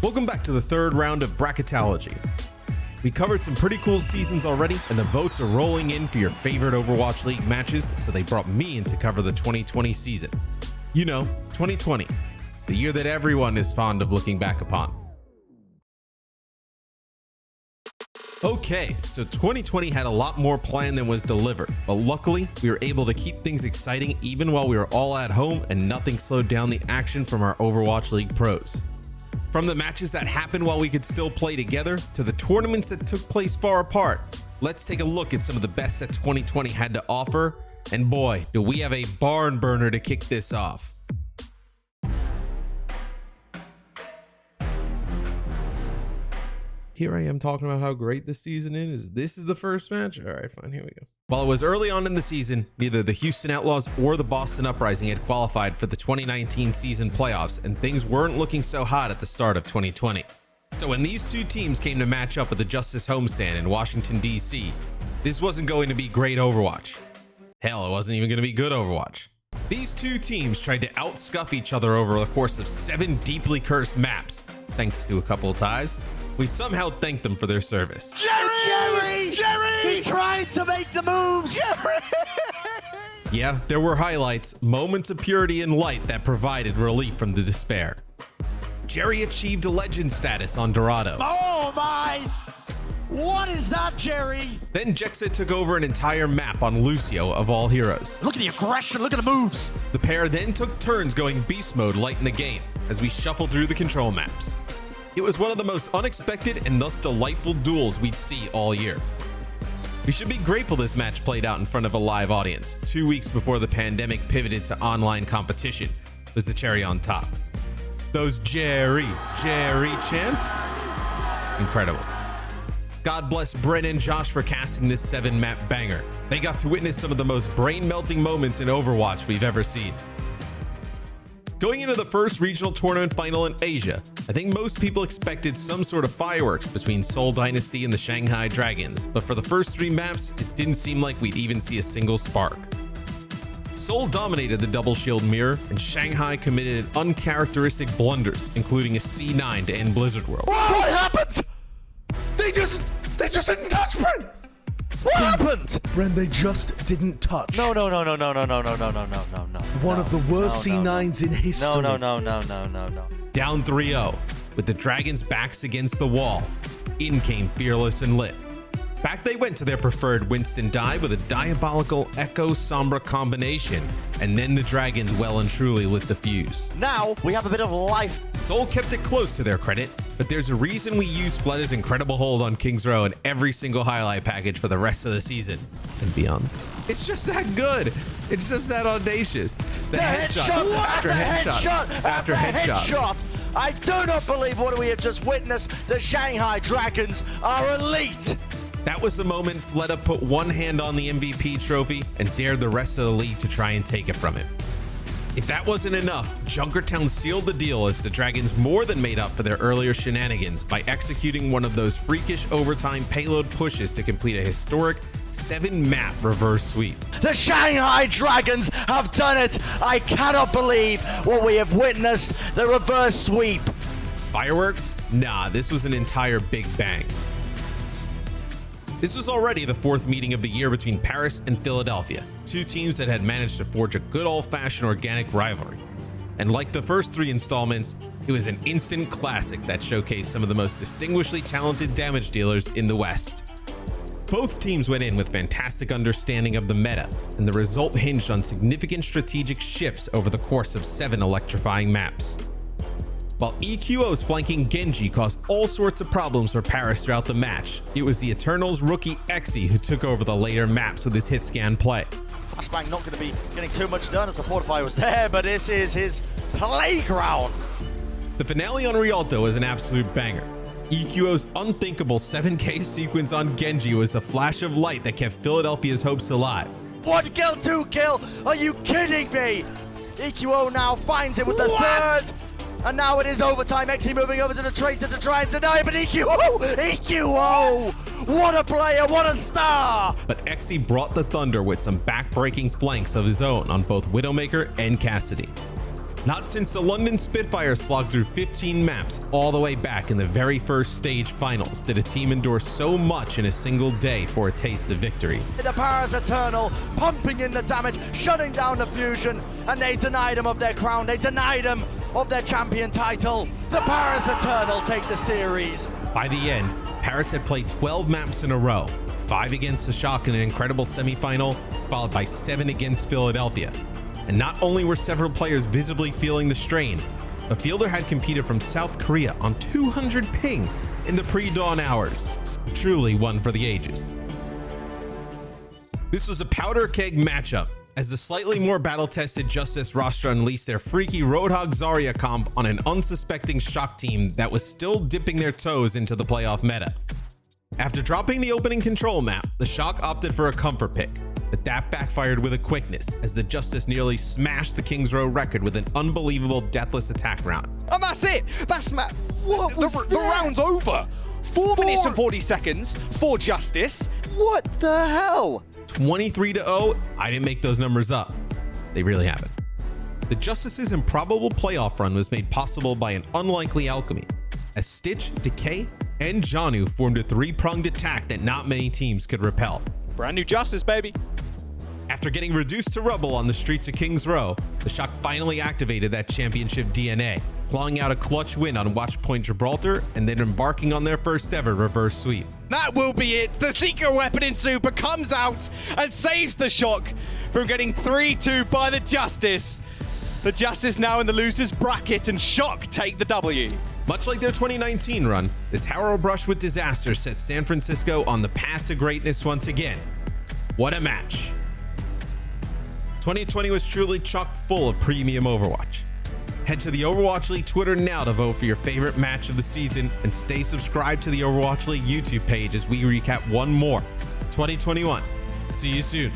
Welcome back to the third round of bracketology. We covered some pretty cool seasons already, and the votes are rolling in for your favorite Overwatch League matches, so they brought me in to cover the 2020 season. You know, 2020, the year that everyone is fond of looking back upon. Okay, so 2020 had a lot more planned than was delivered, but luckily we were able to keep things exciting even while we were all at home, and nothing slowed down the action from our Overwatch League pros. From the matches that happened while we could still play together to the tournaments that took place far apart, let's take a look at some of the best that 2020 had to offer, and boy, do we have a barn burner to kick this off. Here I am talking about how great this season is. This is the first match? All right, fine, here we go. While it was early on in the season, neither the Houston Outlaws or the Boston Uprising had qualified for the 2019 season playoffs, and things weren't looking so hot at the start of 2020. So when these two teams came to match up at the Justice homestand in Washington, D.C., this wasn't going to be great Overwatch. Hell, it wasn't even going to be good Overwatch. These two teams tried to outscuff each other over the course of 7 deeply cursed maps. Thanks to a couple of ties, we somehow thanked them for their service. Jerry! He tried to make the moves! Jerry! Yeah, there were highlights, moments of purity and light that provided relief from the despair. Jerry achieved a legend status on Dorado. Oh my! What is that, Jerry? Then Jexa took over an entire map on Lucio of all heroes. Look at the aggression, look at the moves! The pair then took turns going beast mode late in the game as we shuffled through the control maps. It was one of the most unexpected and thus delightful duels we'd see all year. We should be grateful this match played out in front of a live audience 2 weeks before the pandemic pivoted to online competition. Was the cherry on top. Those Jerry chants? Incredible. God bless Bren and Josh for casting this 7-map banger. They got to witness some of the most brain-melting moments in Overwatch we've ever seen. Going into the first regional tournament final in Asia, I think most people expected some sort of fireworks between Seoul Dynasty and the Shanghai Dragons, but for the first 3 maps, it didn't seem like we'd even see a single spark. Seoul dominated the double shield mirror, and Shanghai committed uncharacteristic blunders, including a C9 to end Blizzard World. What happened? They just didn't touch Bren. What happened? Bren, they just didn't touch. No. One of the worst C9s in history. No. Down 3-0, with the Dragons' backs against the wall, in came Fearless and Lit. Back they went to their preferred Winston die with a diabolical Echo Sombra combination, and then the Dragons well and truly lit the fuse. Now we have a bit of life. Seoul kept it close to their credit, but there's a reason we use Fleta's incredible hold on King's Row in every single highlight package for the rest of the season and beyond. It's just that good. It's just that audacious. The headshot after headshot after headshot. I do not believe what we have just witnessed. The Shanghai Dragons are elite. That was the moment Fleta put one hand on the MVP trophy and dared the rest of the league to try and take it from him. If that wasn't enough, Junkertown sealed the deal as the Dragons more than made up for their earlier shenanigans by executing one of those freakish overtime payload pushes to complete a historic 7-map reverse sweep. The Shanghai Dragons have done it. I cannot believe what we have witnessed. The reverse sweep. Fireworks? Nah, this was an entire big bang. This was already the 4th meeting of the year between Paris and Philadelphia, 2 teams that had managed to forge a good old-fashioned organic rivalry. And like the first 3 installments, it was an instant classic that showcased some of the most distinguishedly talented damage dealers in the West. Both teams went in with fantastic understanding of the meta, and the result hinged on significant strategic shifts over the course of 7 electrifying maps. While EQO's flanking Genji caused all sorts of problems for Paris throughout the match, it was the Eternals rookie Exy who took over the later maps with his hit scan play. Flashbang not going to be getting too much done as the Fortify was there, but this is his playground. The finale on Rialto was an absolute banger. EQO's unthinkable 7K sequence on Genji was a flash of light that kept Philadelphia's hopes alive. 1 kill, 2 kill. Are you kidding me? EQO now finds it with the 3rd. And now it is overtime. Exy moving over to the Tracer to try and deny, but EQO! What a player, what a star! But Exy brought the thunder with some back-breaking flanks of his own on both Widowmaker and Cassidy. Not since the London Spitfire slogged through 15 maps all the way back in the very first stage finals did a team endure so much in a single day for a taste of victory. The Paris Eternal pumping in the damage, shutting down the Fusion, and they denied them of their crown, they denied them of their champion title. The Paris Eternal take the series. By the end, Paris had played 12 maps in a row, 5 against the Shock in an incredible semifinal, followed by 7 against Philadelphia. And not only were several players visibly feeling the strain, a fielder had competed from South Korea on 200 ping in the pre-dawn hours. Truly one for the ages. This was a powder keg matchup, as the slightly more battle-tested Justice roster unleashed their freaky Roadhog Zarya comp on an unsuspecting Shock team that was still dipping their toes into the playoff meta. After dropping the opening control map, the Shock opted for a comfort pick, but that backfired with a quickness as the Justice nearly smashed the Kings Row record with an unbelievable deathless attack round. And that's it. That's what was the round's over. 4 minutes and 40 seconds for Justice. What the hell? 23-0, I didn't make those numbers up. They really haven't. The Justice's improbable playoff run was made possible by an unlikely alchemy, as Stitch, Decay, and Janu formed a 3-pronged attack that not many teams could repel. Brand new Justice, baby. After getting reduced to rubble on the streets of Kings Row, the Shock finally activated that championship DNA, clawing out a clutch win on Watchpoint Gibraltar and then embarking on their first ever reverse sweep. That will be it. The secret weapon in Super comes out and saves the Shock from getting 3-2 by the Justice. The Justice now in the losers bracket, and Shock take the W. Much like their 2019 run, this Harrow brush with disaster set San Francisco on the path to greatness once again. What a match. 2020 was truly chock full of premium Overwatch. Head to the Overwatch League Twitter now to vote for your favorite match of the season, and stay subscribed to the Overwatch League YouTube page as we recap one more 2021. See you soon.